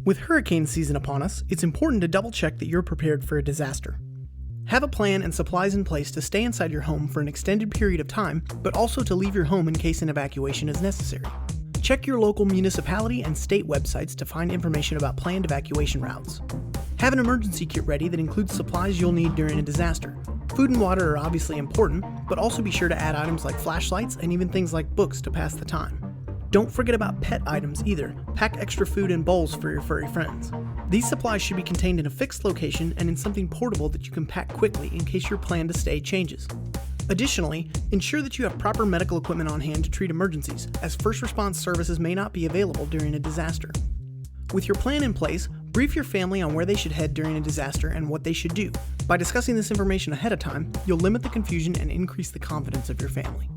With hurricane season upon us, it's important to double check that you're prepared for a disaster. Have a plan and supplies in place to stay inside your home for an extended period of time, but also to leave your home in case an evacuation is necessary. Check your local municipality and state websites to find information about planned evacuation routes. Have an emergency kit ready that includes supplies you'll need during a disaster. Food and water are obviously important, but also be sure to add items like flashlights and even things like books to pass the time. Don't forget about pet items either. Pack extra food and bowls for your furry friends. These supplies should be contained in a fixed location and in something portable that you can pack quickly in case your plan to stay changes. Additionally, ensure that you have proper medical equipment on hand to treat emergencies, as first response services may not be available during a disaster. With your plan in place, brief your family on where they should head during a disaster and what they should do. By discussing this information ahead of time, you'll limit the confusion and increase the confidence of your family.